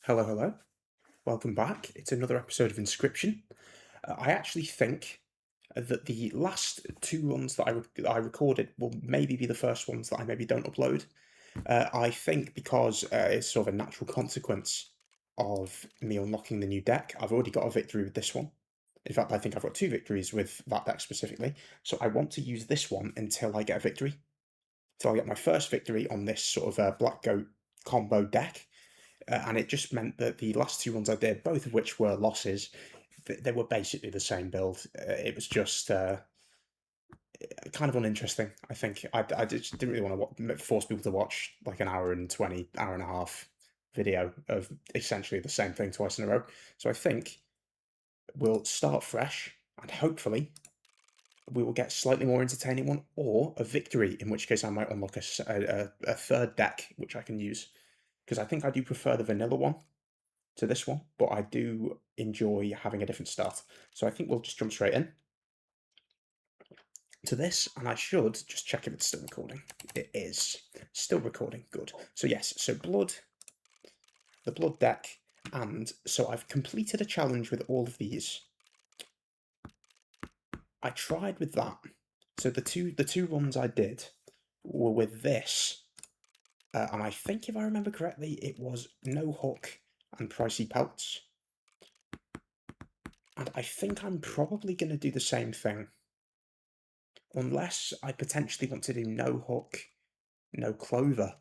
Hello, hello. Welcome back. It's another episode of Inscryption. I actually think that the last two runs that I recorded will maybe be the first ones that I maybe don't upload. I think because it's sort of a natural consequence of me unlocking the new deck. I've already got a victory with this one. In fact, I think I've got two victories with that deck specifically. So I want to use this one until I get a victory. Until I get my first victory on this sort of Black Goat combo deck. And it just meant that the last two ones I did, both of which were losses, they were basically the same build. It was just kind of uninteresting. I think I just didn't really want to force people to watch like an hour and 20, hour and a half video of essentially the same thing twice in a row. So I think we'll start fresh and hopefully we will get slightly more entertaining one or a victory, in which case I might unlock a third deck which I can use. Because I think I do prefer the vanilla one to this one, but I do enjoy having a different start. So I think we'll just jump straight in to this, and I should just check if it's still recording. It is still recording, good. So yes, so the blood deck, and so I've completed a challenge with all of these. I tried with that. So the two runs I did were with this, and I think if I remember correctly, it was no hook and pricey pelts. And I think I'm probably going to do the same thing. Unless I potentially want to do no hook, no clover.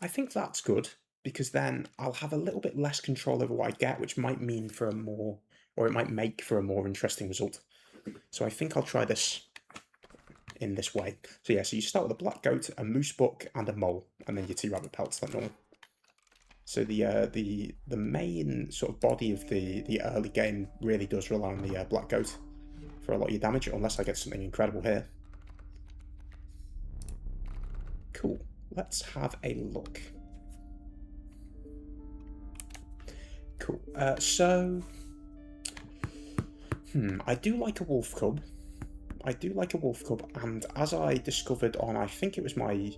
I think that's good, because then I'll have a little bit less control over what I get, which might mean for a more, or it might make for a more interesting result. So I think I'll try this in this way. So yeah, so you start with a black goat, a moose buck, and a mole, and then your two rabbit pelts like normal. So the main sort of body of the early game really does rely on the black goat for a lot of your damage, unless I get something incredible here. Cool. Let's have a look. Cool. I do like a wolf cub. I do like a wolf cub, and as I discovered on, I think it was my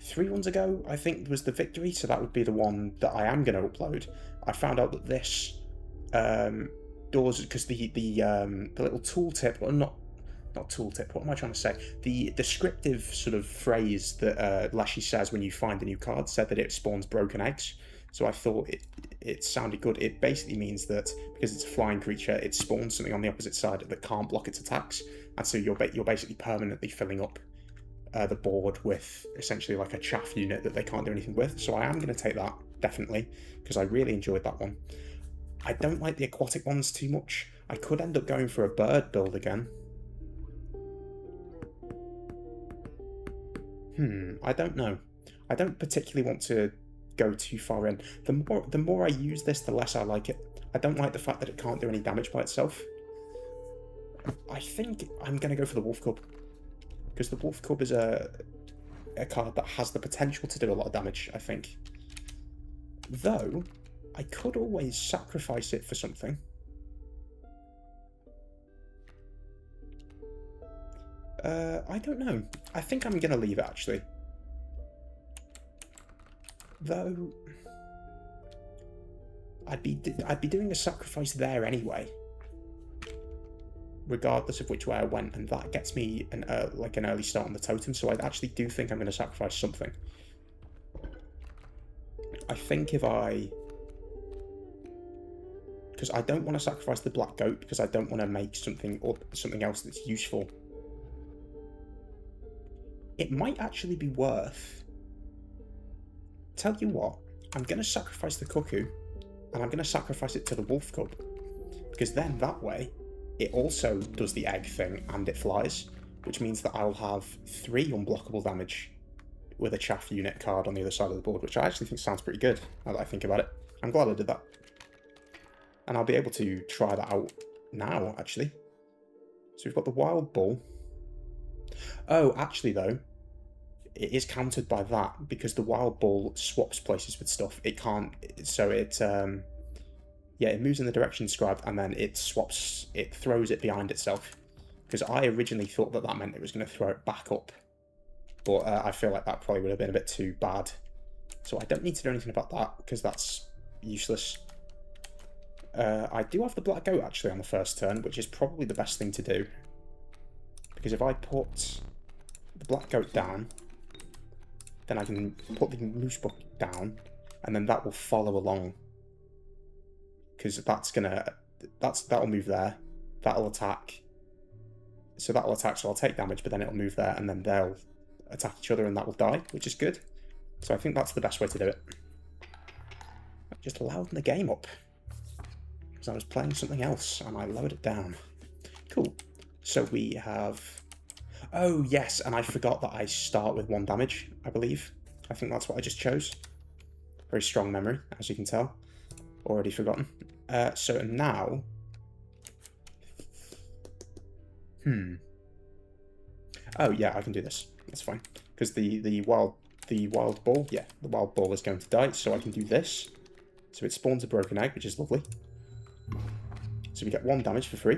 3 runs ago, I think was the victory, so that would be the one that I am going to upload. I found out that this does, because the little tooltip, or not tooltip, what am I trying to say? The descriptive sort of phrase that Leshy says when you find a new card said that it spawns broken eggs. So I thought it sounded good. It basically means that because it's a flying creature, it spawns something on the opposite side that can't block its attacks, and so you're basically permanently filling up the board with essentially like a chaff unit that they can't do anything with. So I am going to take that, definitely, because I really enjoyed that one. I don't like the aquatic ones too much. I could end up going for a bird build again. I don't know. I don't particularly want to go too far in. The more I use this, the less I like it. I don't like the fact that it can't do any damage by itself. I think I'm going to go for the Wolf Cub, because the Wolf Cub is a card that has the potential to do a lot of damage, I think. Though, I could always sacrifice it for something. I don't know. I think I'm going to leave it, actually. Though, I'd be doing a sacrifice there anyway, regardless of which way I went, and that gets me an early start on the totem. So I actually do think I'm going to sacrifice something. I think because I don't want to sacrifice the black goat, because I don't want to make something else that's useful. It might actually be worth. Tell you what, I'm going to sacrifice the cuckoo, and I'm going to sacrifice it to the wolf cub, because then that way it also does the egg thing and it flies, which means that I'll have 3 unblockable damage with a chaff unit card on the other side of the board, which I actually think sounds pretty good now that I think about it. I'm glad I did that. And I'll be able to try that out now, actually. So we've got the wild bull. Oh, actually though, it is countered by that, because the wild bull swaps places with stuff. It can't, so it moves in the direction described, and then it throws it behind itself. Because I originally thought that meant it was going to throw it back up, but I feel like that probably would have been a bit too bad. So I don't need to do anything about that, because that's useless. I do have the black goat, actually, on the first turn, which is probably the best thing to do. Because if I put the black goat down, then I can put the moose book down, and then that will follow along. Because that'll move there, that'll attack. So that'll attack, so I'll take damage, but then it'll move there, and then they'll attack each other, and that will die, which is good. So I think that's the best way to do it. Just louden the game up, because I was playing something else, and I lowered it down. Cool. So we have... Oh, yes, and I forgot that I start with 1 damage, I believe. I think that's what I just chose. Very strong memory, as you can tell. Already forgotten. So now... Oh, yeah, I can do this. That's fine. Because the wild ball, yeah, the wild ball is going to die, so I can do this. So it spawns a broken egg, which is lovely. So we get 1 damage for free.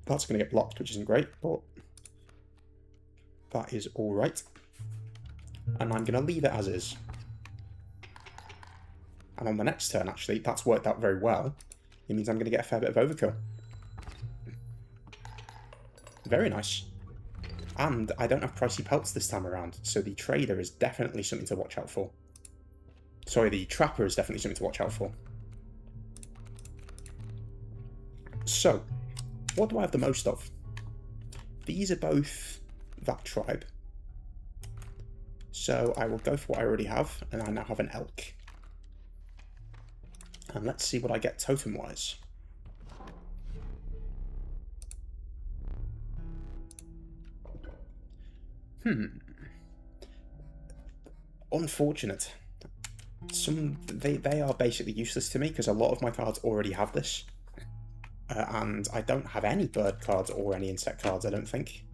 That's going to get blocked, which isn't great, but that is alright. And I'm going to leave it as is. And on the next turn, actually, that's worked out very well. It means I'm going to get a fair bit of overkill. Very nice. And I don't have pricey pelts this time around, so the trader is definitely something to watch out for. Sorry, the trapper is definitely something to watch out for. So, what do I have the most of? These are both that tribe. So I will go for what I already have, and I now have an elk. And let's see what I get totem-wise. Unfortunate. They are basically useless to me, because a lot of my cards already have this. And I don't have any bird cards or any insect cards, I don't think.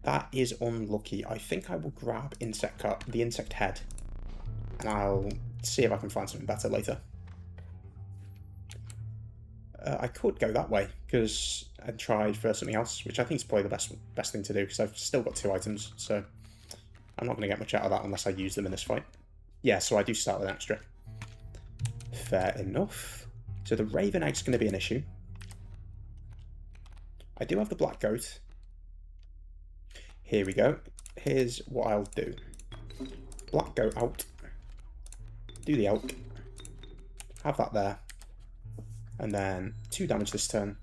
That is unlucky. I think I will grab the insect head, and I'll see if I can find something better later. I could go that way and try for something else, which I think is probably the best thing to do, because I've still got 2 items, so I'm not going to get much out of that unless I use them in this fight. Yeah, so I do start with an extra. Fair enough. So the raven egg's going to be an issue. I do have the black goat. Here we go. Here's what I'll do. Black goat out. Do the elk. Have that there. And then 2 damage this turn.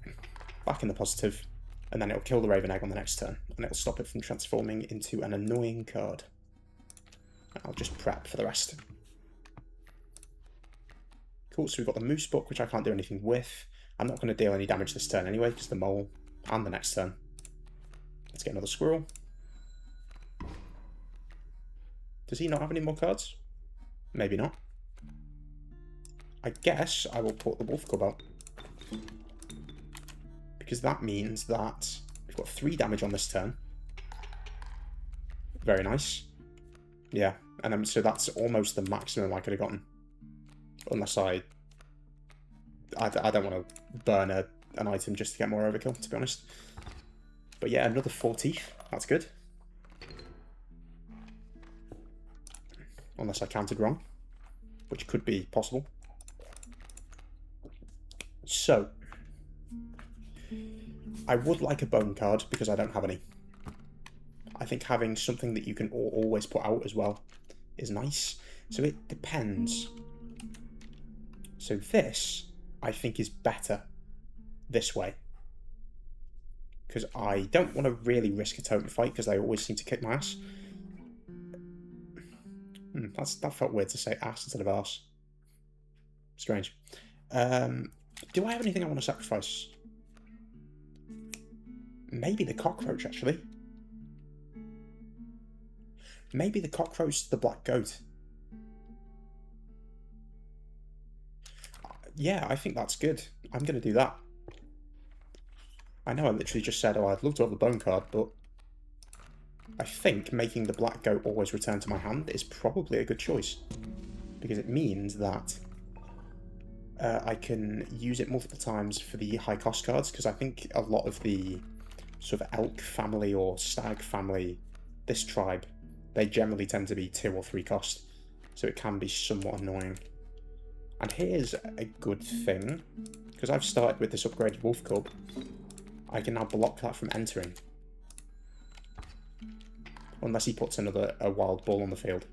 Back in the positive. And then it'll kill the raven egg on the next turn. And it'll stop it from transforming into an annoying card. I'll just prep for the rest. Cool, so we've got the moose book, which I can't do anything with. I'm not going to deal any damage this turn anyway, because the mole, and the next turn. Let's get another squirrel. Does he not have any more cards? Maybe not. I guess I will put the wolf cub out. Because that means that we've got 3 damage on this turn. Very nice. Yeah, and so that's almost the maximum I could have gotten. Unless I don't want to burn an item just to get more overkill, to be honest. But yeah, another 4 teeth. That's good. Unless I counted wrong, which could be possible. So, I would like a bone card, because I don't have any. I think having something that you can always put out as well is nice. So it depends. So this, I think, is better this way. Because I don't want to really risk a totem fight, because they always seem to kick my ass. That felt weird to say ass instead of arse. Strange. Do I have anything I want to sacrifice? Maybe the cockroach, actually. Maybe the cockroach to the black goat. Yeah, I think that's good. I'm going to do that. I know I literally just said, oh, I'd love to have the bone card, but I think making the black goat always return to my hand is probably a good choice. Because it means that I can use it multiple times for the high cost cards, because I think a lot of the sort of elk family or stag family, this tribe, they generally tend to be 2 or 3 cost, so it can be somewhat annoying. And here's a good thing, because I've started with this upgraded wolf cub, I can now block that from entering. Unless he puts a wild bull on the field.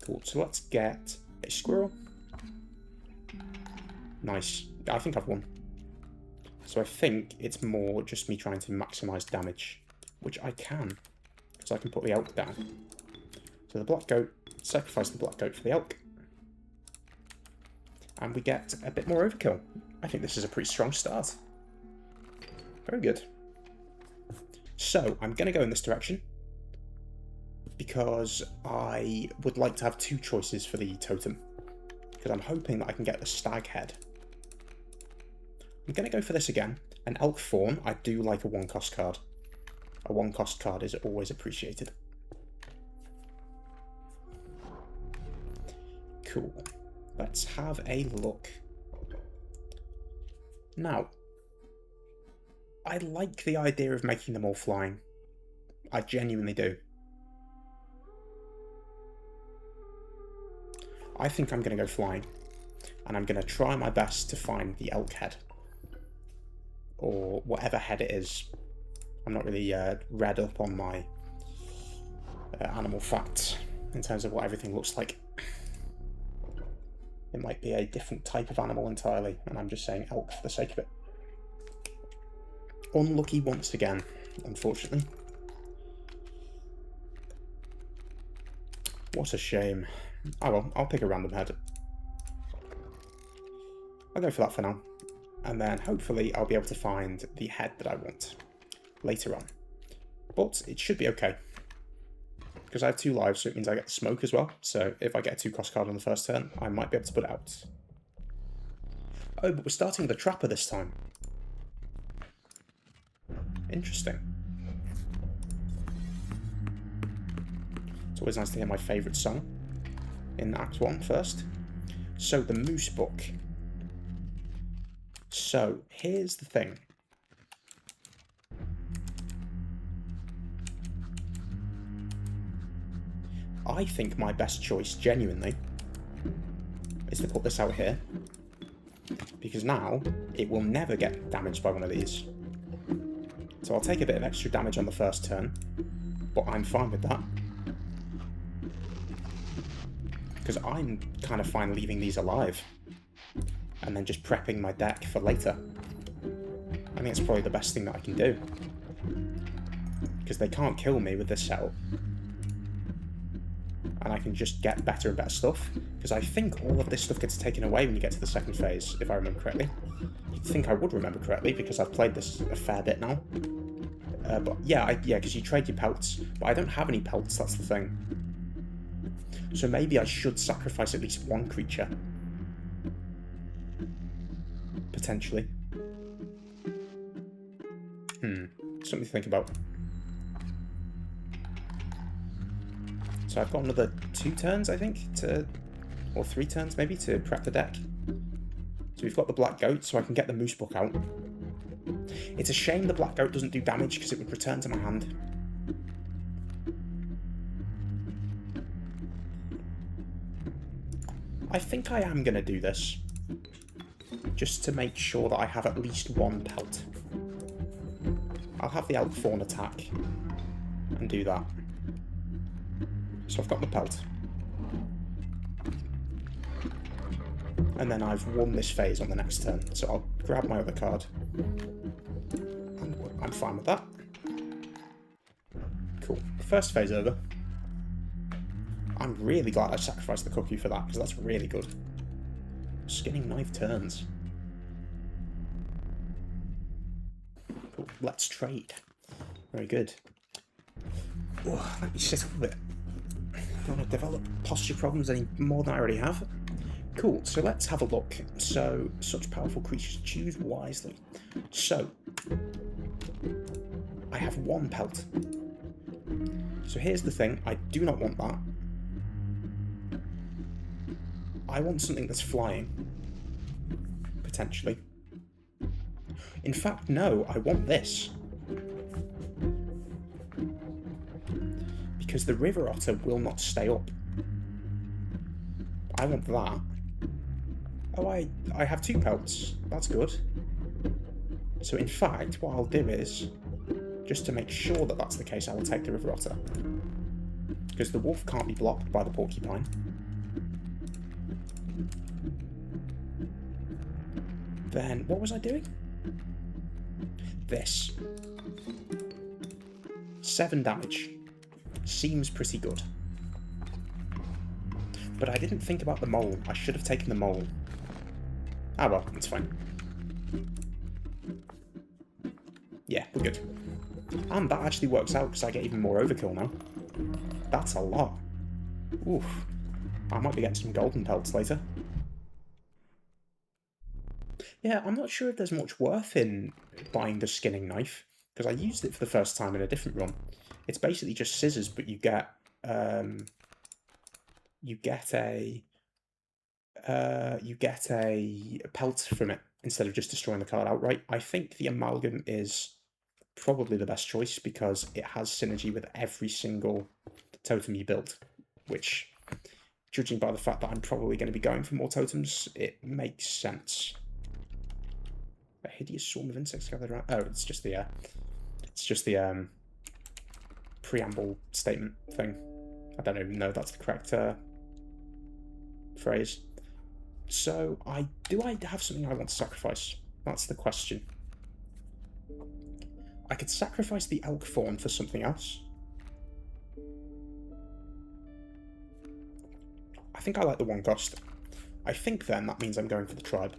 Cool, so let's get a squirrel. Nice. I think I've won. So I think it's more just me trying to maximise damage, which I can, because I can put the elk down. So the black goat, sacrifice the black goat for the elk. And we get a bit more overkill. I think this is a pretty strong start. Very good. So I'm going to go in this direction, because I would like to have 2 choices for the totem, because I'm hoping that I can get the stag head. I'm going to go for this again. An elk fawn, I do like a 1-cost card. A 1-cost card is always appreciated. Cool. Let's have a look. Now, I like the idea of making them all flying. I genuinely do. I think I'm going to go flying, and I'm going to try my best to find the elk head, or whatever head it is. I'm not really read up on my animal facts in terms of what everything looks like. It might be a different type of animal entirely, and I'm just saying elk for the sake of it. Unlucky once again, unfortunately. What a shame. Oh well, I'll pick a random head. I'll go for that for now. And then hopefully I'll be able to find the head that I want later on. But it should be okay, because I have 2 lives, so it means I get the smoke as well. So if I get a 2-cost card on the first turn, I might be able to put it out. Oh, but we're starting with a trapper this time. Interesting. It's always nice to hear my favourite song in Act 1 first. So, the Moose Book. So, here's the thing. I think my best choice, genuinely, is to put this out here, because now it will never get damaged by one of these. So I'll take a bit of extra damage on the first turn, but I'm fine with that, because I'm kind of fine leaving these alive and then just prepping my deck for later. I think it's probably the best thing that I can do, because they can't kill me with this setup. And I can just get better and better stuff, because I think all of this stuff gets taken away when you get to the second phase, if I remember correctly. You'd think I would remember correctly, because I've played this a fair bit now. But yeah, because you trade your pelts, but I don't have any pelts, that's the thing. So maybe I should sacrifice at least 1 creature. Potentially. Something to think about. So I've got another 2 turns, I think, or 3 turns maybe, to prep the deck. So we've got the black goat, so I can get the moose book out. It's a shame the black goat doesn't do damage, because it would return to my hand. I think I am going to do this, just to make sure that I have at least 1 pelt. I'll have the elk fawn attack, and do that. So I've got the pelt. And then I've won this phase on the next turn, so I'll grab my other card. And I'm fine with that. Cool. First phase over. I'm really glad I sacrificed the cuckoo for that, because that's really good. Skinning knife turns. Cool. Let's trade. Very good. Oh, let me sit up a bit. I don't want to develop posture problems any more than I already have. Cool, so let's have a look. So, such powerful creatures, choose wisely. So, I have 1 pelt. So here's the thing, I do not want that. I want something that's flying. Potentially. In fact, no, I want this. because the river otter will not stay up. I want that. Oh, I have 2 pelts. That's good. So in fact, what I'll do is, just to make sure that that's the case, I will take the river otter. Because the wolf can't be blocked by the porcupine. Then, what was I doing? This. 7 damage. Seems pretty good. But I didn't think about the mole. I should have taken the mole. Ah well, it's fine. Yeah, we're good. And that actually works out because I get even more overkill now. That's a lot. Oof. I might be getting some golden pelts later. Yeah, I'm not sure if there's much worth in buying the skinning knife, because I used it for the first time in a different run. It's basically just scissors, but you get a pelt from it instead of just destroying the card outright. I think the amalgam is probably the best choice because it has synergy with every single totem you build, which, judging by the fact that I'm probably going to be going for more totems, it makes sense. A hideous swarm of insects gathered around. Oh, it's just the preamble statement thing. I don't even know if that's the correct phrase. So, do I have something I want to sacrifice? That's the question. I could sacrifice the elk fawn for something else. I think I like the 1 cost. I think then that means I'm going for the tribe.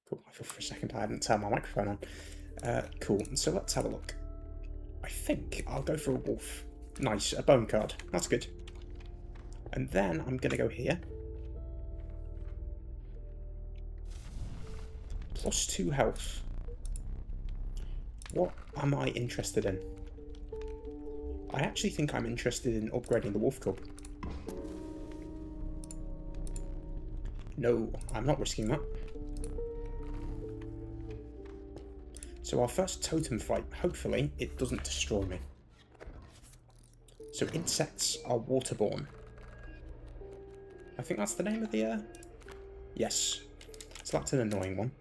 Cool, I thought for a second I hadn't turned my microphone on. Cool, so let's have a look. I think I'll go for a wolf. Nice, a bone card. That's good. And then I'm going to go here. Plus 2 health. What am I interested in? I actually think I'm interested in upgrading the wolf cub. No, I'm not risking that. So our first totem fight, hopefully it doesn't destroy me. So insects are waterborne. I think that's the name of the... Yes. So that's an annoying one.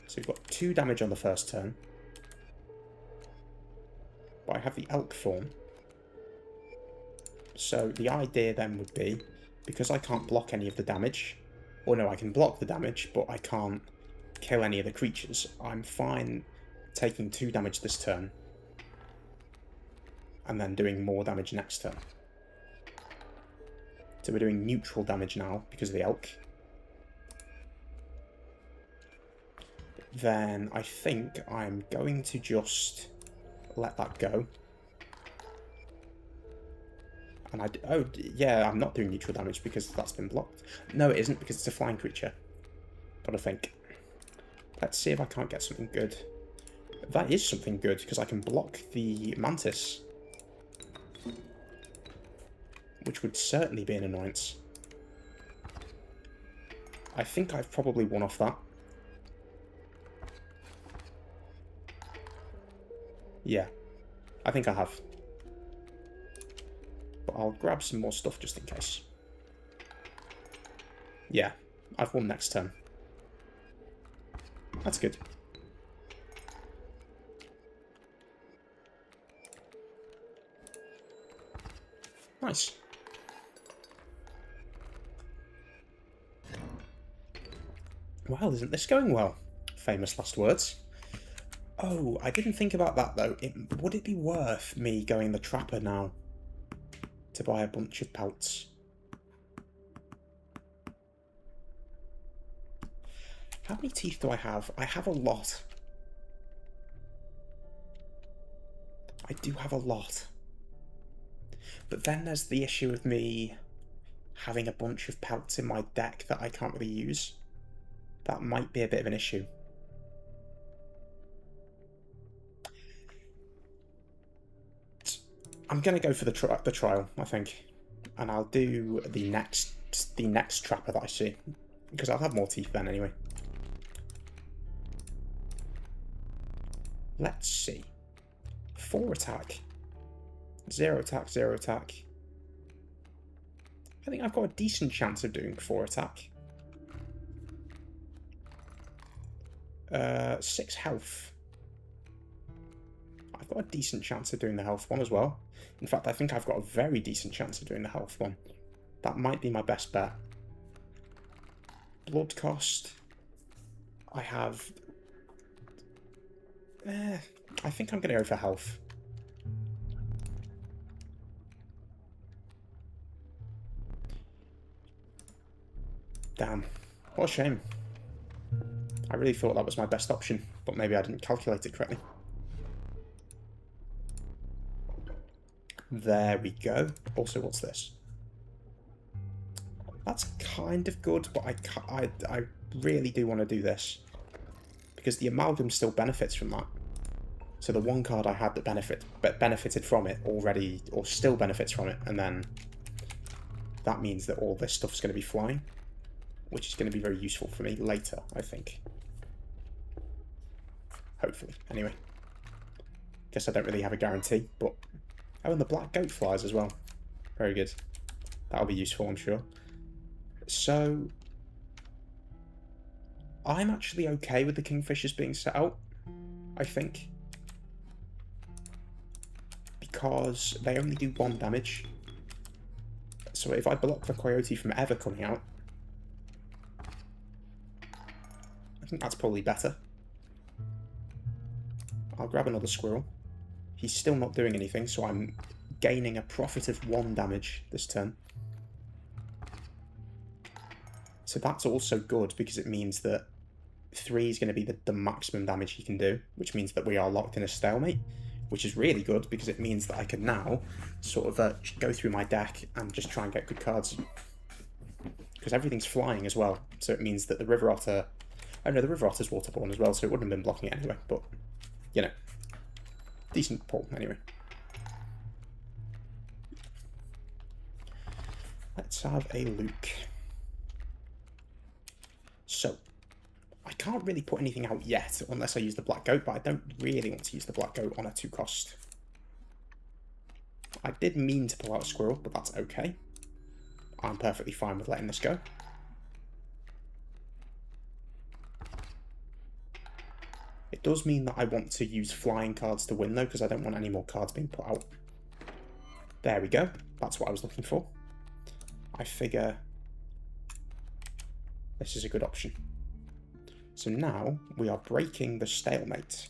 So we've got 2 damage on the first turn. But I have the elk form. So the idea then would be, because I can't block any of the damage, or no, I can block the damage, but I can't kill any of the creatures, I'm fine taking 2 damage this turn, and then doing more damage next turn. So we're doing neutral damage now because of the elk. Then I think I'm going to just let that go. And oh, yeah, I'm not doing neutral damage because that's been blocked. No, it isn't, because it's a flying creature. But I think. Let's see if I can't get something good. That is something good, because I can block the mantis. Which would certainly be an annoyance. I think I've probably won off that. Yeah, I think I have. But I'll grab some more stuff just in case. Yeah, I've won next turn. That's good. Nice. Well, isn't this going well? Famous last words. Oh, I didn't think about that though. Would it be worth me going the trapper now to buy a bunch of pelts? How many teeth do I have? I have a lot. I do have a lot. But then there's the issue of me having a bunch of pelts in my deck that I can't really use. That might be a bit of an issue. I'm going to go for the trial, I think. And I'll do the next trapper that I see. Because I'll have more teeth then anyway. Let's see. 4 attack. 0 attack, 0 attack. I think I've got a decent chance of doing 4 attack. 6 health. I've got a decent chance of doing the health one as well. In fact, I think I've got a very decent chance of doing the health one. That might be my best bet. Blood cost. I have... I think I'm going to go for health. Damn. What a shame. I really thought that was my best option, but maybe I didn't calculate it correctly. There we go. Also, what's this? That's kind of good, but I really do want to do this. Because the amalgam still benefits from that. So the one card I had that benefited from it already, or still benefits from it, and then that means that all this stuff's going to be flying, which is going to be very useful for me later, I think. Hopefully. Anyway. Guess I don't really have a guarantee, but... Oh, and the black goat flies as well. Very good. That'll be useful, I'm sure. So... I'm actually okay with the kingfishers being set out, I think. Because they only do 1 damage. So if I block the coyote from ever coming out, I think that's probably better. I'll grab another squirrel. He's still not doing anything, so I'm gaining a profit of 1 damage this turn. So that's also good, because it means that 3 is going to be the maximum damage he can do, which means that we are locked in a stalemate, which is really good, because it means that I can now sort of go through my deck and just try and get good cards. Because everything's flying as well, so it means that the River Otter... Oh no, the River Otter's waterborne as well, so it wouldn't have been blocking it anyway, but, you know, decent pull anyway. Let's have a look. So, I can't really put anything out yet unless I use the black goat, but I don't really want to use the black goat on a 2 cost. I did mean to pull out a squirrel, but that's okay. I'm perfectly fine with letting this go. It does mean that I want to use flying cards to win though, because I don't want any more cards being put out. There we go. That's what I was looking for. I figure this is a good option. So now we are breaking the stalemate.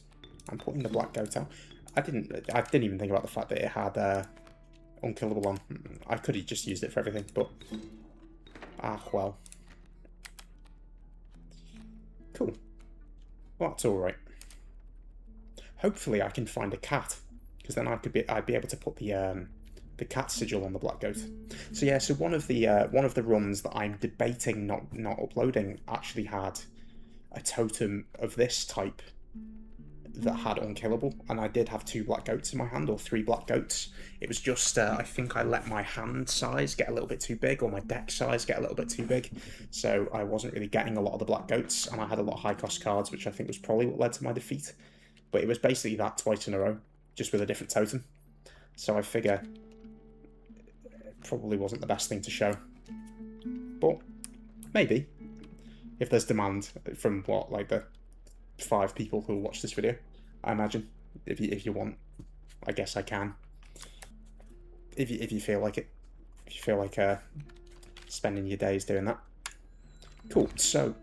I'm putting the black goat out. I didn't even think about the fact that it had unkillable on. I could have just used it for everything, but well. Cool. Well, that's all right. Hopefully, I can find a cat, because then I'd be able to put the cat sigil on the black goat. So yeah, so one of the runs that I'm debating not uploading actually had a totem of this type that had unkillable, and I did have 2 black goats in my hand, or 3 black goats. It was just I think I let my hand size get a little bit too big, or my deck size get a little bit too big, so I wasn't really getting a lot of the black goats, and I had a lot of high cost cards, which I think was probably what led to my defeat. But it was basically that twice in a row, just with a different totem. So I figure it probably wasn't the best thing to show, but maybe if there's demand from what, like the 5 people who will watch this video, I imagine. If you want, I guess I can. If you feel like it, if you feel like spending your days doing that. Cool. So,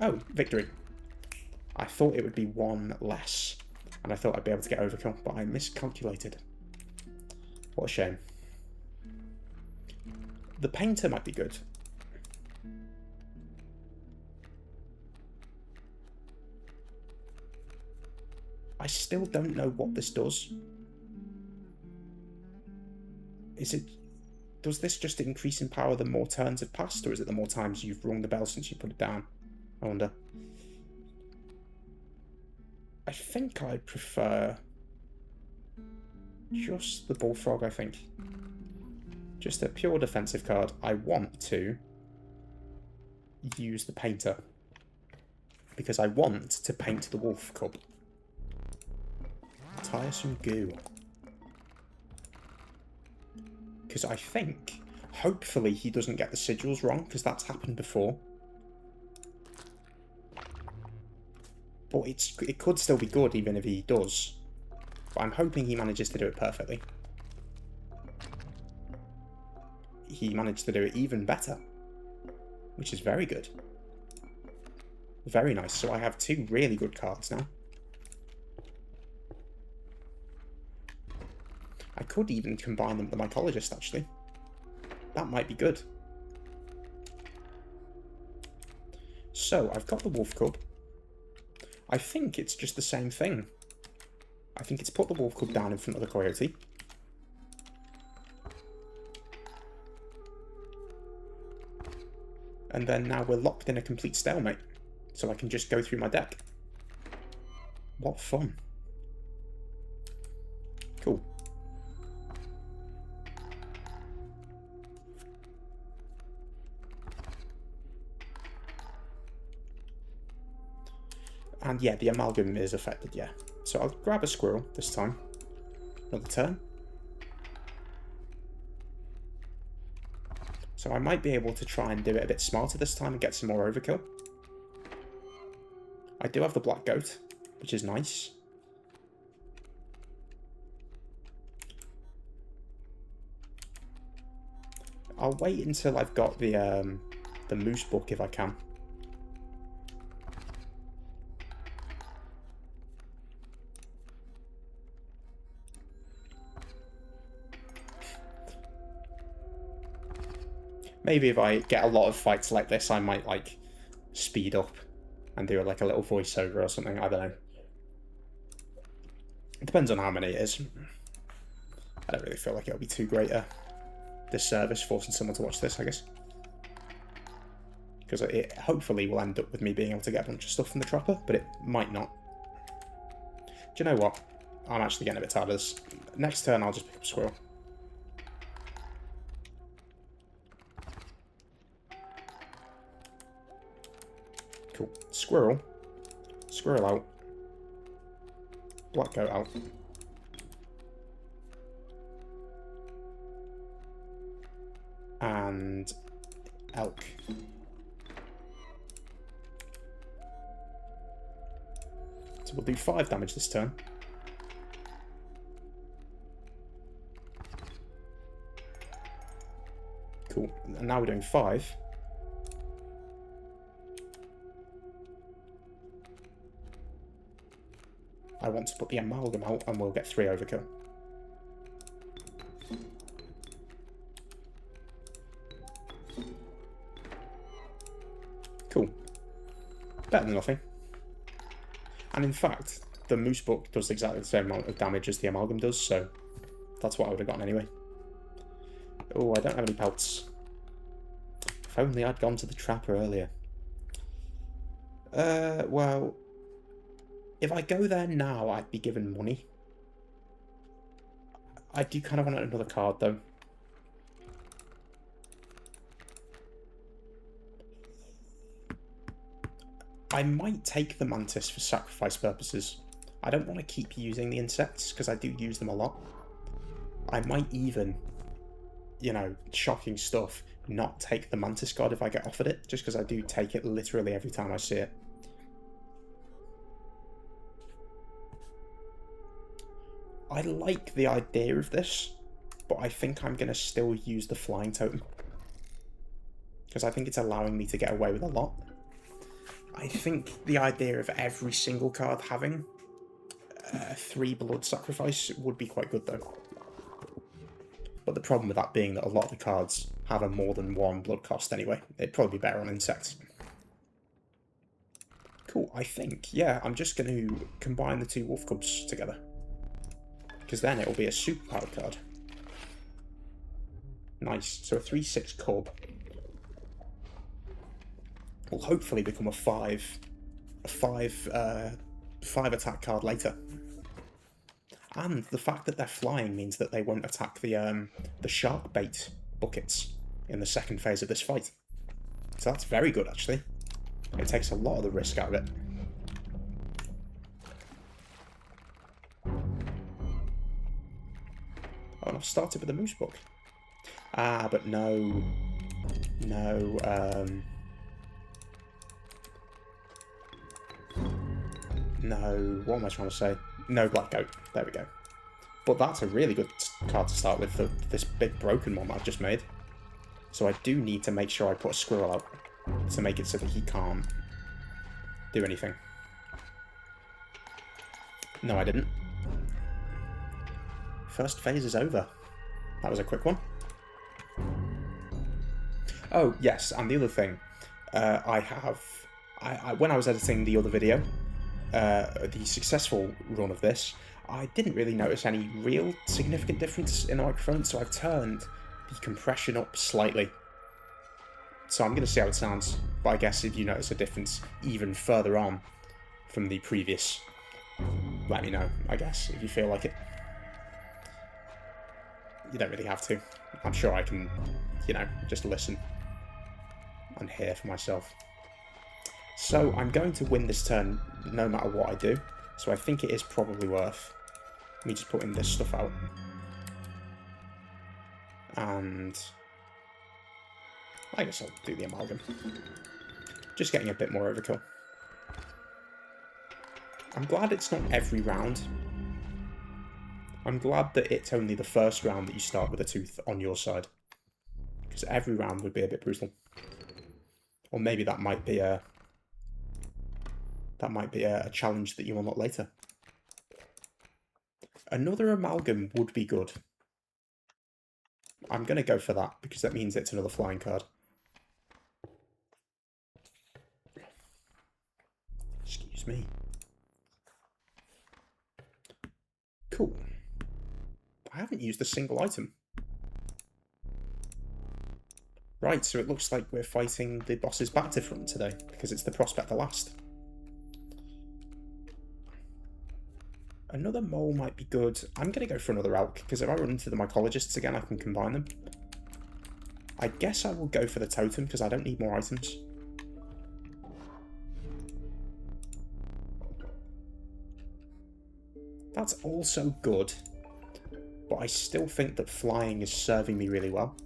oh, victory. I thought it would be 1 less, and I thought I'd be able to get overkill, but I miscalculated. What a shame. The painter might be good. I still don't know what this does. Does this just increase in power the more turns have passed, or is it the more times you've rung the bell since you put it down? I wonder. I think I prefer just the bullfrog, I think. Just a pure defensive card. I want to use the painter. because I want to paint the wolf cub. Tiresome goo. Because I think, hopefully he doesn't get the sigils wrong, because that's happened before. But it could still be good even if he does. But I'm hoping he manages to do it perfectly. He managed to do it even better, which is very good. Very nice. So I have 2 really good cards now. I could even combine them with the mycologist, actually. That might be good. So, I've got the wolf cub. I think it's just the same thing. I think it's put the wolf cub down in front of the coyote. And then now we're locked in a complete stalemate. So I can just go through my deck. What fun. Cool. And yeah, the amalgam is affected, yeah. So I'll grab a squirrel this time. Another turn. So I might be able to try and do it a bit smarter this time and get some more overkill. I do have the black goat, which is nice. I'll wait until I've got the moose book if I can. Maybe if I get a lot of fights like this, I might, like, speed up and do, like, a little voiceover or something. I don't know. It depends on how many it is. I don't really feel like it'll be too great a disservice forcing someone to watch this, I guess. Because it hopefully will end up with me being able to get a bunch of stuff from the trapper, but it might not. Do you know what? I'm actually getting a bit tired of this. Next turn, I'll just pick up a squirrel. Cool. Squirrel. Squirrel out. Black goat out. And elk. So we'll do 5 damage this turn. Cool. And now we're doing 5. I want to put the amalgam out and we'll get 3 overkill. Cool. Better than nothing. And in fact, the moose book does exactly the same amount of damage as the amalgam does, so that's what I would have gotten anyway. Oh, I don't have any pelts. If only I'd gone to the trapper earlier. Well, if I go there now, I'd be given money. I do kind of want another card, though. I might take the mantis for sacrifice purposes. I don't want to keep using the insects, because I do use them a lot. I might even, you know, shocking stuff, not take the mantis god if I get offered it, just because I do take it literally every time I see it. I like the idea of this, but I think I'm going to still use the flying totem. Because I think it's allowing me to get away with a lot. I think the idea of every single card having 3 blood sacrifice would be quite good though. But the problem with that being that a lot of the cards have a more than 1 blood cost anyway. It'd probably be better on insects. Cool, I think, yeah, I'm just going to combine the 2 wolf cubs together. Because then it will be a superpowered card. Nice. So a 3/6 cub will hopefully become a 5 attack card later. And the fact that they're flying means that they won't attack the shark bait buckets in the second phase of this fight. So that's very good, actually. It takes a lot of the risk out of it. Oh, and I've started with the moose book. Ah, but no. No, no, what am I trying to say? No black goat. There we go. But that's a really good card to start with, this big broken one that I've just made. So I do need to make sure I put a squirrel out to make it so that he can't do anything. No, I didn't. First phase is over. That was a quick one. Oh, yes, and the other thing, when I was editing the other video, the successful run of this, I didn't really notice any real significant difference in the microphone, so I've turned the compression up slightly. So I'm going to see how it sounds, but I guess if you notice a difference even further on from the previous, let me know, I guess, if you feel like it. You don't really have to. I'm sure I can, you know, just listen and hear for myself. So I'm going to win this turn no matter what I do, so I think it is probably worth me just putting this stuff out. And I guess I'll do the amalgam. Just getting a bit more overkill. I'm glad it's not every round. I'm glad that it's only the first round that you start with a tooth on your side. Because every round would be a bit brutal. Or maybe that might be a challenge that you unlock later. Another amalgam would be good. I'm going to go for that, because that means it's another flying card. Excuse me. Cool. I haven't used a single item. Right, so it looks like we're fighting the boss's back to front today, because it's the Prospector last. Another mole might be good. I'm going to go for another elk, because if I run into the mycologists again, I can combine them. I guess I will go for the totem, because I don't need more items. That's also good, but I still think that flying is serving me really well.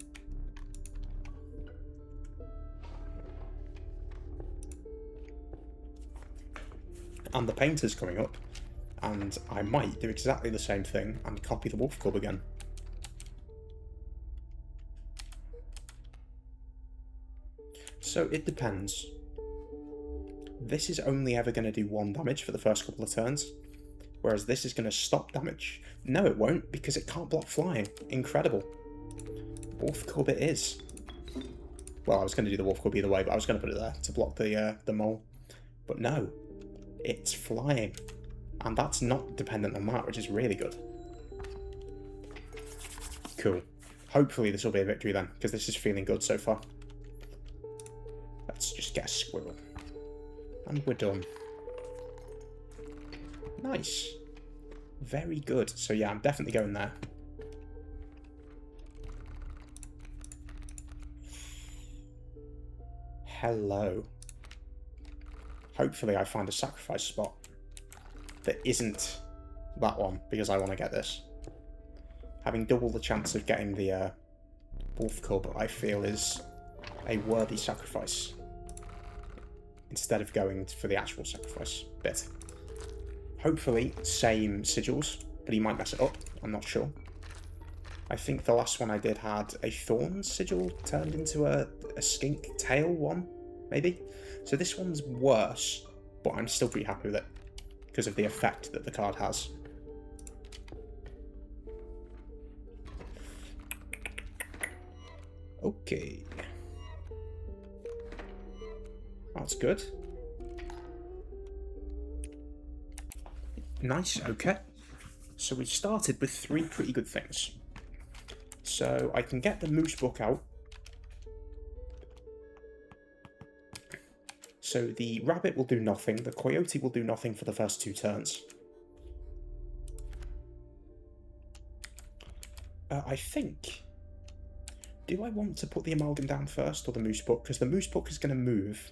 And the painter's coming up, and I might do exactly the same thing and copy the wolf cub again. So it depends. This is only ever going to do 1 damage for the first couple of turns, whereas this is going to stop damage. No, it won't, because it can't block flying. Incredible. Wolf cub it is. Well, I was going to do the wolf cub either way, but I was going to put it there to block the mole. But no, it's flying. And that's not dependent on that, which is really good. Cool. Hopefully this will be a victory then, because this is feeling good so far. Let's just get a squirrel. And we're done. Nice. Very good. So yeah, I'm definitely going there. Hello. Hopefully I find a sacrifice spot that isn't that one, because I want to get this. Having double the chance of getting the wolf cub, I feel, is a worthy sacrifice, instead of going for the actual sacrifice bit. Hopefully same sigils, but he might mess it up, I'm not sure. I think the last one I did had a thorn sigil turned into a skink tail one, maybe? So this one's worse, but I'm still pretty happy with it, because of the effect that the card has. Okay. That's good. Nice, okay. So we started with 3 pretty good things. So I can get the moose book out. So the rabbit will do nothing, the coyote will do nothing for the first 2 turns. I think... Do I want to put the amalgam down first, or the moose book? Because the moose book is going to move,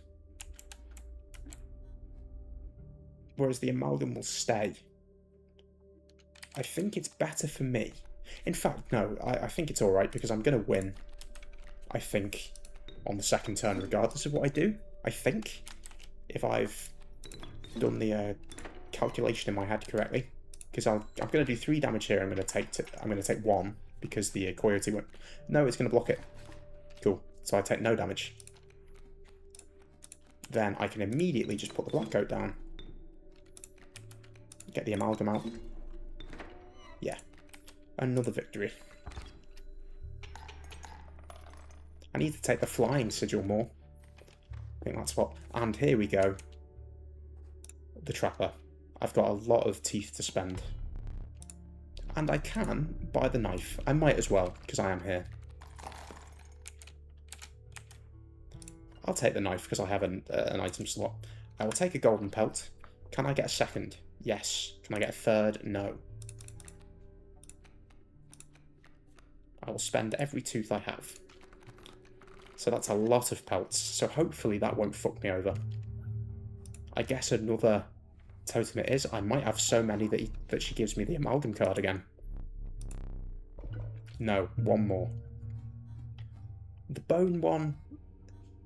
whereas the amalgam will stay. I think it's better for me In fact, no, I think it's alright because I'm going to win, I think, on the second turn regardless of what I do. I think, if I've done the calculation in my head correctly. Because I'm going to do 3 damage here. I'm going to take 1 because the Coyote won't... No, it's going to block it. Cool. So I take no damage. Then I can immediately just put the Black Goat down. Get the Amalgam out. Yeah. Another victory. I need to take the Flying Sigil more. I think that's what... And here we go. The Trapper. I've got a lot of teeth to spend. And I can buy the knife. I might as well, because I am here. I'll take the knife because I have an item slot. I will take a golden pelt. Can I get a second? Yes. Can I get a third? No. I will spend every tooth I have. So that's a lot of pelts. So hopefully that won't fuck me over. I guess another totem it is. I might have so many that she gives me the Amalgam card again. No, one more. The bone one...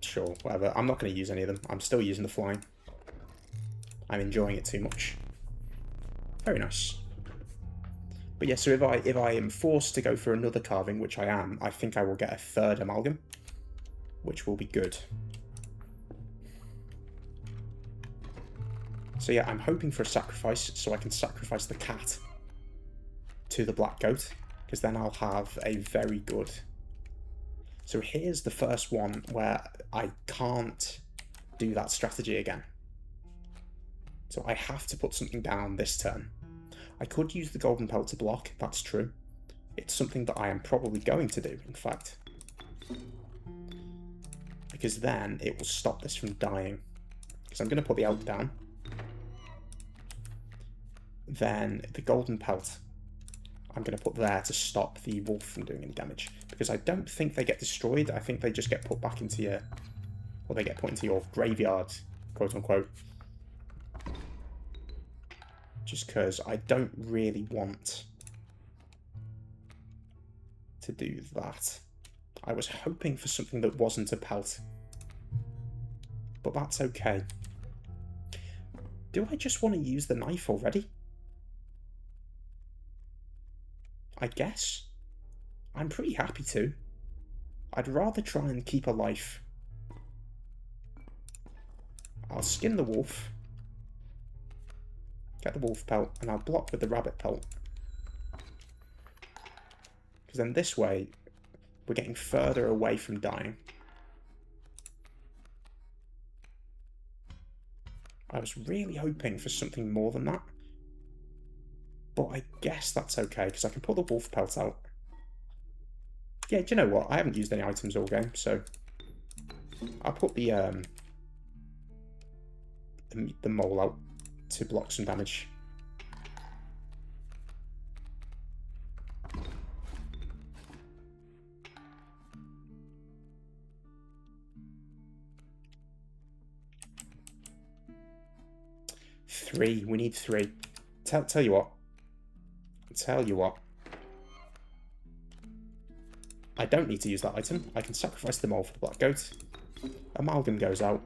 Sure, whatever. I'm not going to use any of them. I'm still using the flying. I'm enjoying it too much. Very nice. But yeah, so if I am forced to go for another carving, which I am, I think I will get a third Amalgam, which will be good. So yeah, I'm hoping for a sacrifice, so I can sacrifice the cat to the Black Goat, because then I'll have a very good... So here's the first one where I can't do that strategy again. So I have to put something down this turn. I could use the golden pelt to block, that's true. It's something that I am probably going to do, in fact. Because then it will stop this from dying. Because I'm going to put the elk down. Then the golden pelt I'm going to put there to stop the wolf from doing any damage. Because I don't think they get destroyed. I think they just get put back into your... Or they get put into your graveyard, quote unquote. Just because I don't really want to do that. I was hoping for something that wasn't a pelt. But that's okay. Do I just want to use the knife already? I guess. I'm pretty happy to. I'd rather try and keep a life. I'll skin the wolf. Get the wolf pelt, and I'll block with the rabbit pelt. Because then this way, we're getting further away from dying. I was really hoping for something more than that. But I guess that's okay, because I can put the wolf pelt out. Yeah, do you know what? I haven't used any items all game, so... I'll put the mole out to block some damage. Three. We need 3. Tell you what. Tell you what. I don't need to use that item. I can sacrifice the mole for the Black Goat. Amalgam goes out.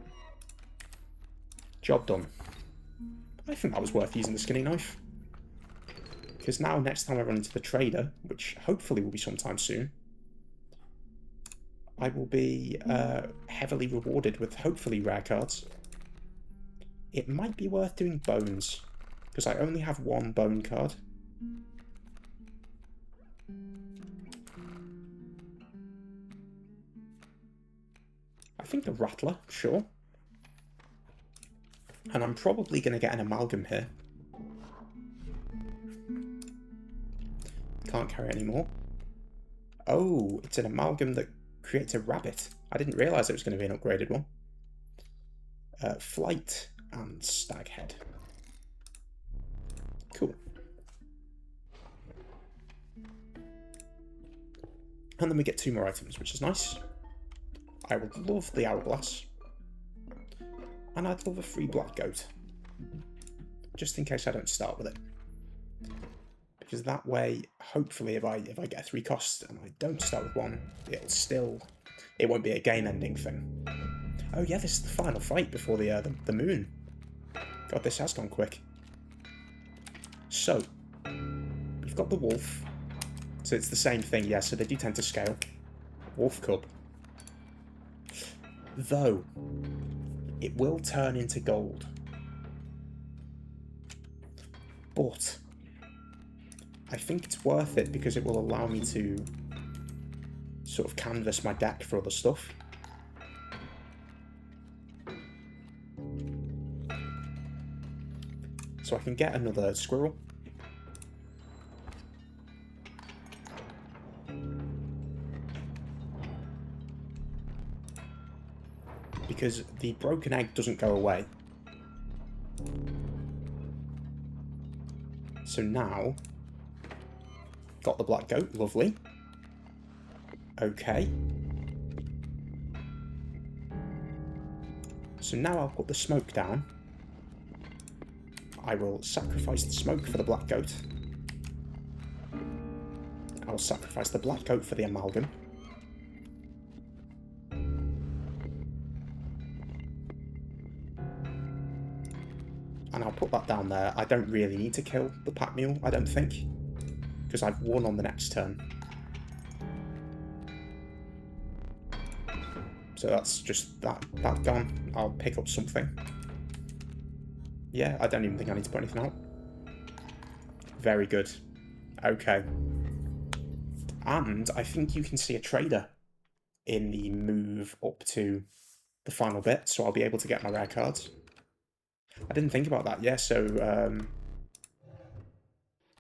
Job done. I think that was worth using the skinning knife. Because now, next time I run into the trader, which hopefully will be sometime soon, I will be heavily rewarded with hopefully rare cards. It might be worth doing bones, because I only have 1 bone card. I think the Rattler, sure. And I'm probably going to get an Amalgam here. Can't carry any more. Oh, it's an Amalgam that creates a rabbit. I didn't realise it was going to be an upgraded one. Flight and Stag Head. Cool. And then we get 2 more items, which is nice. I would love the Hourglass. And I'd love a free Black Goat. Just in case I don't start with it. Because that way, hopefully, if I get 3 costs and I don't start with 1, it won't be a game-ending thing. Oh yeah, this is the final fight before the moon. God, this has gone quick. So, we've got the wolf. So it's the same thing, yeah, so they do tend to scale. Wolf cub. Though, it will turn into gold. But I think it's worth it because it will allow me to sort of canvas my deck for other stuff. So I can get another squirrel. Because the broken egg doesn't go away. So now, got the black goat, lovely. Okay. So now I'll put the smoke down. I will sacrifice the smoke for the black goat. I'll sacrifice the black goat for the amalgam. And I'll put that down there. I don't really need to kill the pack mule, I don't think. Because I've won on the next turn. So that's just that gone. I'll pick up something. Yeah, I don't even think I need to put anything out. Very good. Okay. And I think you can see a trader in the move up to the final bit, so I'll be able to get my rare cards. I didn't think about that, yeah, so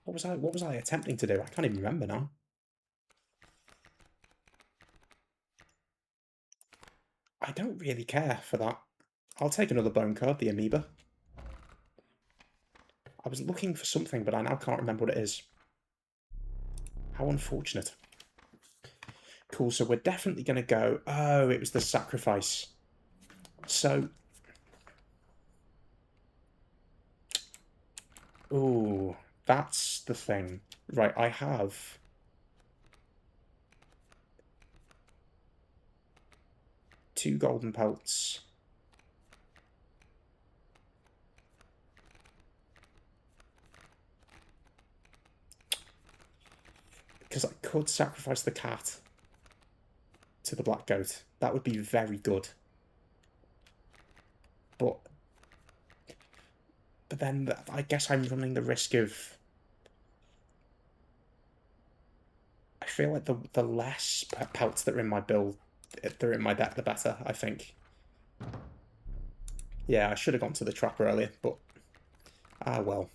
what was I attempting to do? I can't even remember now. I don't really care for that. I'll take another bone card, the amoeba. I was looking for something, but I now can't remember what it is. How unfortunate. Cool, so we're definitely going to go... Oh, it was the sacrifice. So... Ooh, that's the thing. Right, I have... two golden pelts. Because I could sacrifice the cat to the black goat. That would be very good. But then I guess I'm running the risk of... I feel like the less pelts that are in my build, they're in my deck, the better, I think. Yeah, I should have gone to the trap earlier, but... Ah, well.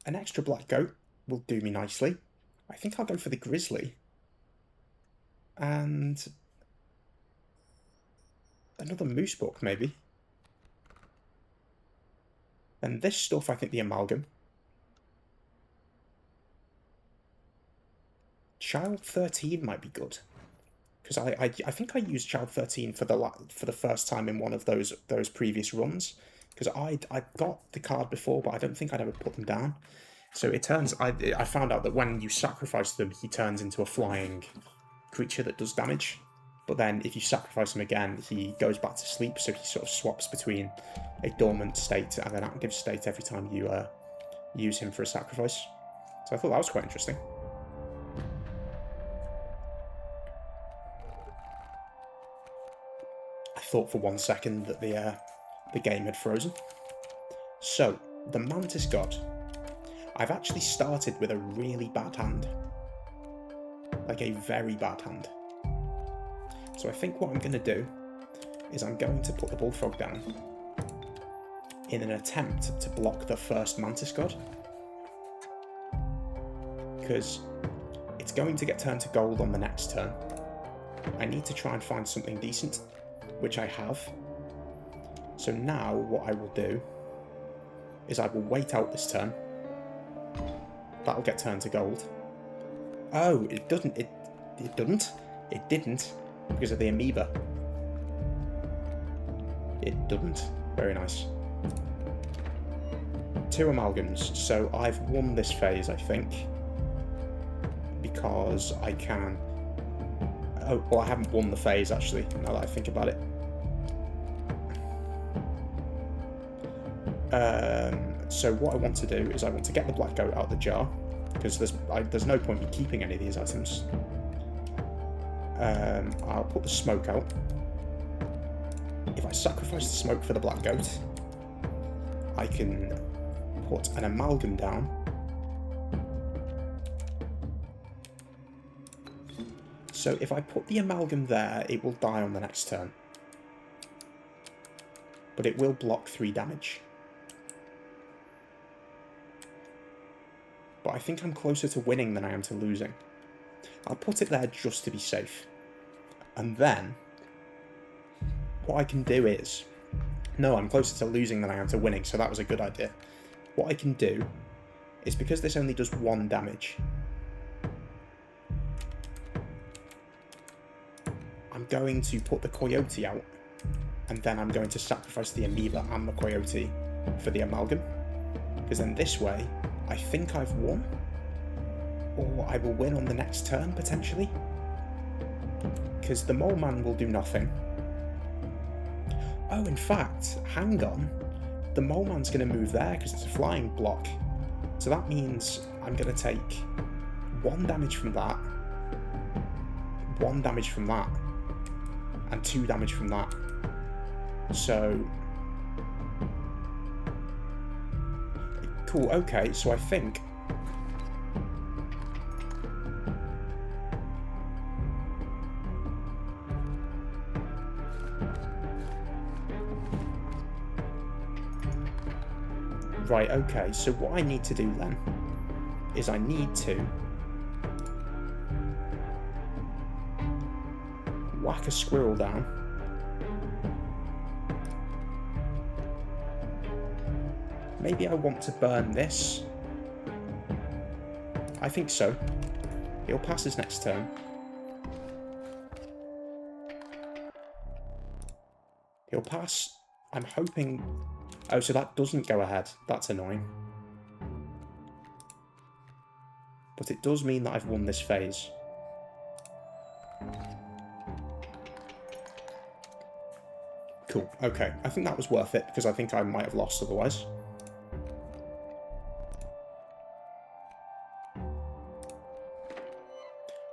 An extra black goat will do me nicely. I think I'll go for the grizzly. And... another moose book, maybe. And this stuff, I think the amalgam. Child 13 might be good. Because I think I used Child 13 for the first time in one of those previous runs. Because I got the card before, but I don't think I'd ever put them down. So it turns... I found out that when you sacrifice them, he turns into a flying creature that does damage. But then if you sacrifice him again, he goes back to sleep, so he sort of swaps between a dormant state and an active state every time you use him for a sacrifice. So I thought that was quite interesting. I thought for 1 second that the game had frozen. So, the Mantis God. I've actually started with a really bad hand. Like a very bad hand. So I think what I'm going to do is I'm going to put the Bullfrog down in an attempt to block the first Mantis God. Because it's going to get turned to gold on the next turn. I need to try and find something decent, which I have. So now what I will do is I will wait out this turn. That'll get turned to gold. Oh, it doesn't. It doesn't. It didn't because of the amoeba. It doesn't. Very nice. 2 amalgams. So I've won this phase, I think. Because I can... Oh, well, I haven't won the phase, actually, now that I think about it. So what I want to do is I want to get the black goat out of the jar, because there's no point in keeping any of these items. I'll put the smoke out. If I sacrifice the smoke for the black goat, I can put an amalgam down. So if I put the amalgam there, it will die on the next turn. But it will block 3 damage. But I think I'm closer to winning than I am to losing. I'll put it there just to be safe. And then, what I can do is... No, I'm closer to losing than I am to winning, so that was a good idea. What I can do is, because this only does 1 damage, I'm going to put the coyote out, and then I'm going to sacrifice the amoeba and the coyote for the amalgam. Because then this way, I think I've won, or I will win on the next turn, potentially. Because the mole man will do nothing. Oh, in fact, hang on. The mole man's going to move there because it's a flying block. So that means I'm going to take 1 damage from that, 1 damage from that, and 2 damage from that. So... Cool, okay, so I think... Right, okay, so what I need to do then is I need to whack a squirrel down. Maybe I want to burn this. I think so. He'll pass his next turn. He'll pass. I'm hoping... Oh, so that doesn't go ahead. That's annoying. But it does mean that I've won this phase. Cool. Okay. I think that was worth it, because I think I might have lost otherwise.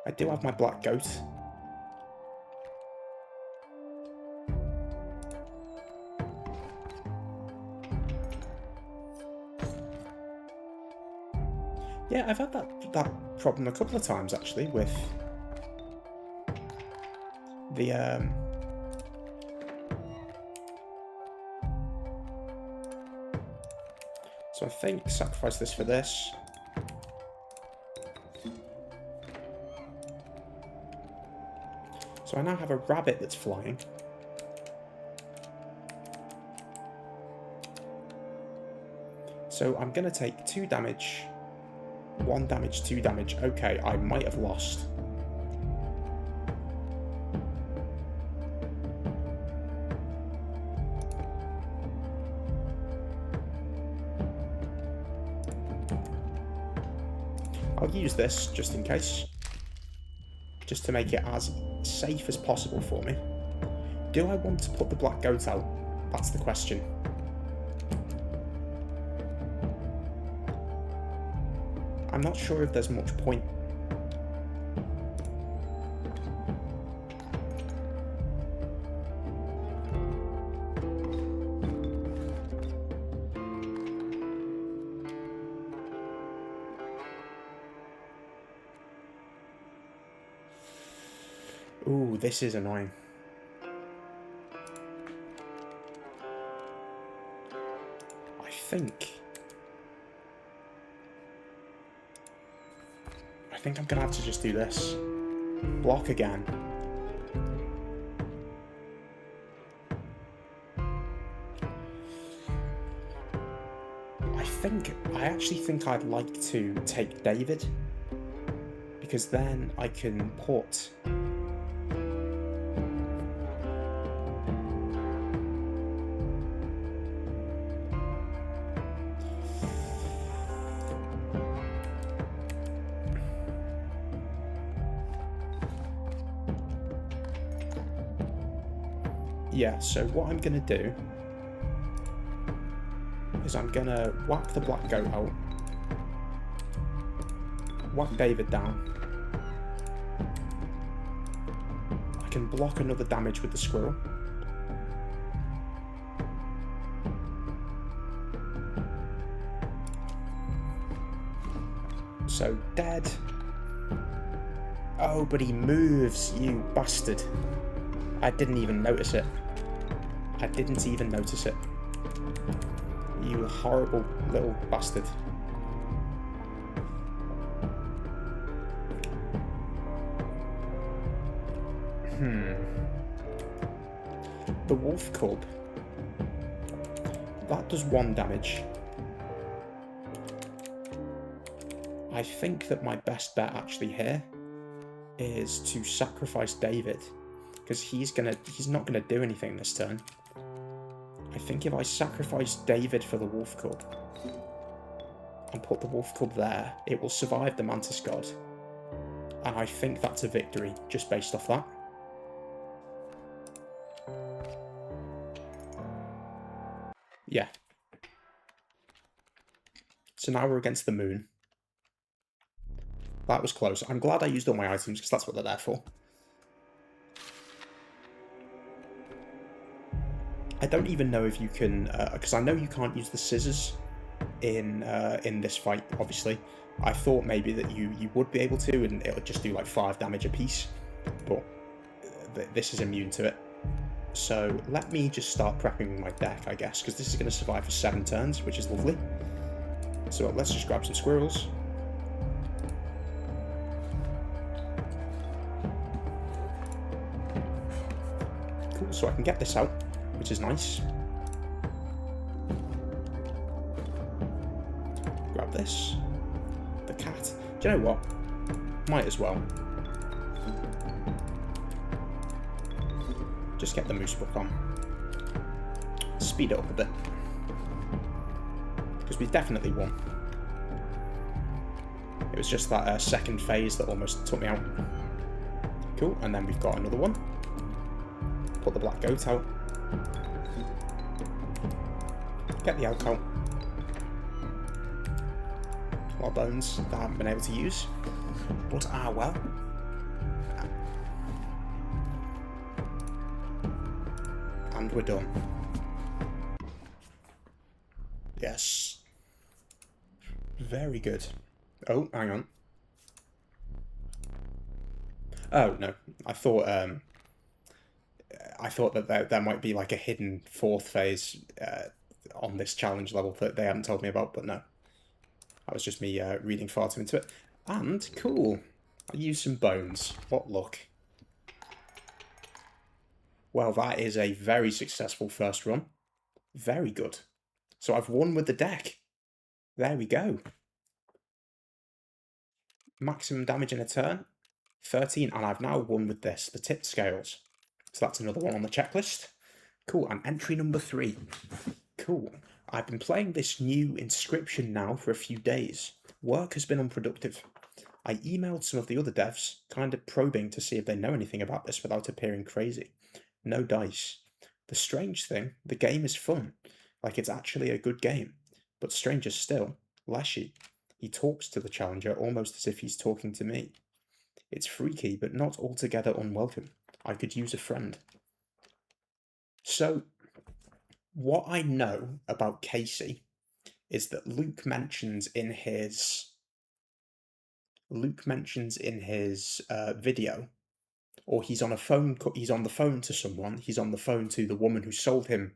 I do have my black goat. Yeah, I've had that problem a couple of times, actually, with the... So I think sacrifice this for this. So I now have a rabbit that's flying. So I'm going to take 2 damage, 1 damage, 2 damage. Okay, I might have lost. I'll use this just in case. Just to make it as safe as possible for me. Do I want to put the black goat out? That's the question. I'm not sure if there's much point. Ooh, this is annoying. I think I'm gonna have to just do this. Block again. I actually think I'd like to take David, because then I can put Yeah, so what I'm going to do is I'm going to whack the black goat out, whack David down. I can block another damage with the squirrel. So, dead. Oh, but he moves, you bastard. I didn't even notice it. I didn't even notice it. You horrible little bastard. The wolf cub. That does 1 damage. I think that my best bet actually here is to sacrifice David, because he's not gonna do anything this turn. I think if I sacrifice David for the wolf cub and put the wolf cub there, it will survive the mantis god. And I think that's a victory, just based off that. Yeah. So now we're against the moon. That was close. I'm glad I used all my items, because that's what they're there for. I don't even know if you can, because I know you can't use the scissors in this fight, obviously. I thought maybe that you would be able to, and it would just do like 5 damage a piece, but this is immune to it. So let me just start prepping my deck, I guess, because this is going to survive for 7 turns, which is lovely. So let's just grab some squirrels. Cool, so I can get this out, which is nice. Grab this. The cat. Do you know what? Might as well. Just get the moose book on. Speed it up a bit. Because we definitely won. It was just that second phase that almost took me out. Cool, and then we've got another one. Put the black goat out. Get the elk out. A lot of bones that I haven't been able to use. But well. And we're done. Yes. Very good. Oh, hang on. Oh, no. I thought that there might be like a hidden 4th phase on this challenge level that they haven't told me about, but no. That was just me reading far too into it. And, cool. I used some bones. What luck. Well, that is a very successful first run. Very good. So I've won with the deck. There we go. Maximum damage in a turn, 13, and I've now won with this, the tipped scales. So that's another one on the checklist. Cool, and entry number 3. Cool. I've been playing this new Inscryption now for a few days. Work has been unproductive. I emailed some of the other devs, kind of probing to see if they know anything about this without appearing crazy. No dice. The strange thing, the game is fun. Like it's actually a good game. But stranger still, Leshy. He talks to the challenger almost as if he's talking to me. It's freaky, but not altogether unwelcome. I could use a friend. So, what I know about Kaycee is that Luke mentions in his video, or he's on the phone to someone. He's on the phone to the woman who sold him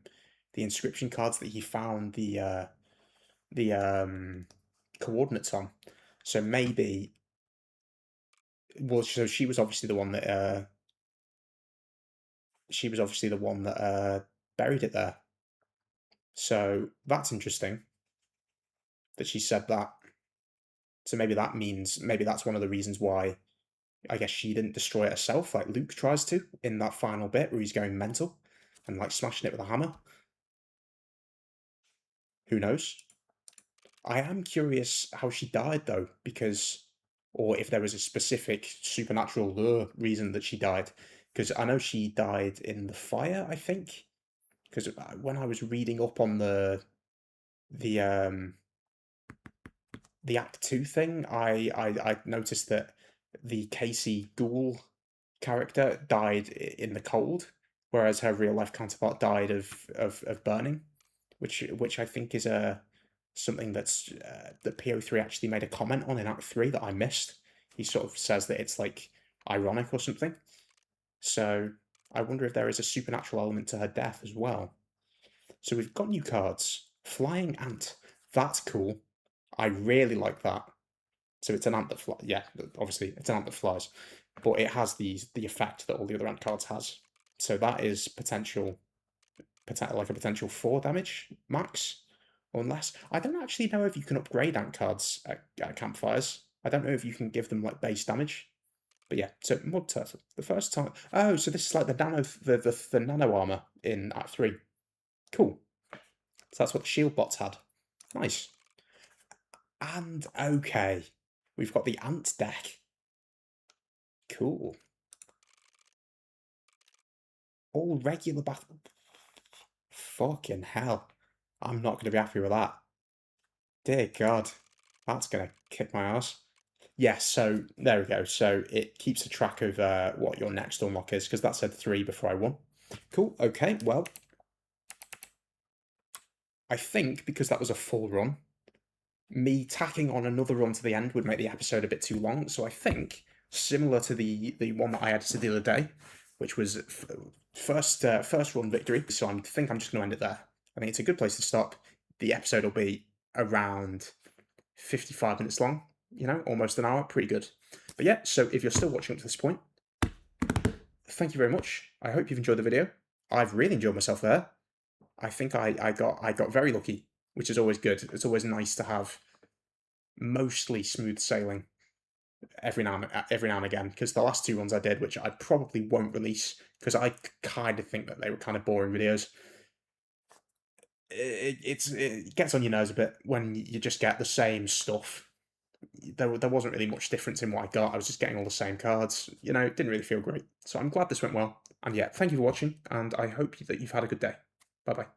the inscription cards that he found the coordinates on. So maybe, well, so she was obviously the one that buried it there. So that's interesting that she said that. So maybe that's one of the reasons why I guess she didn't destroy it herself, like Luke tries to in that final bit where he's going mental and like smashing it with a hammer. Who knows? I am curious how she died though, because, or if there was a specific supernatural reason that she died, because I know she died in the fire, I think. Because when I was reading up on the um the Act Two thing, I noticed that the Kaycee Ghoul character died in the cold, whereas her real life counterpart died of burning, which I think is something that PO3 actually made a comment on in Act 3 that I missed. He sort of says that it's like ironic or something. So I wonder if there is a supernatural element to her death as well. So we've got new cards. Flying Ant. That's cool. I really like that. So it's an ant that flies. Yeah, obviously it's an ant that flies, but it has the effect that all the other ant cards has. So that is like a potential 4 damage max, unless I don't actually know if you can upgrade ant cards at campfires. I don't know if you can give them like base damage. But yeah, so Mud Turtle. The first time. Oh, so this is like the nano armor in Act 3. Cool. So that's what the shield bots had. Nice. And okay, we've got the ant deck. Cool. All regular battle. Fucking hell. I'm not going to be happy with that. Dear God. That's going to kick my ass. Yes, so there we go. So it keeps a track of what your next unlock is, because that said 3 before I won. Cool. Okay, well, I think because that was a full run, me tacking on another run to the end would make the episode a bit too long. So I think, similar to the one that I edited the other day, which was first run victory. So I think I'm just going to end it there. I think it's a good place to stop. The episode will be around 55 minutes long, almost an hour, pretty good. But yeah, so if you're still watching up to this point, thank you very much. I hope you've enjoyed the video. I've really enjoyed myself there. I think I got very lucky, which is always good. It's always nice to have mostly smooth sailing every now and again, because the last 2 runs I did, which I probably won't release because I kind of think that they were kind of boring videos. It gets on your nerves a bit when you just get the same stuff. There wasn't really much difference in what I got. I was just getting all the same cards. It didn't really feel great. So I'm glad this went well. And yeah, thank you for watching, and I hope that you've had a good day. Bye bye.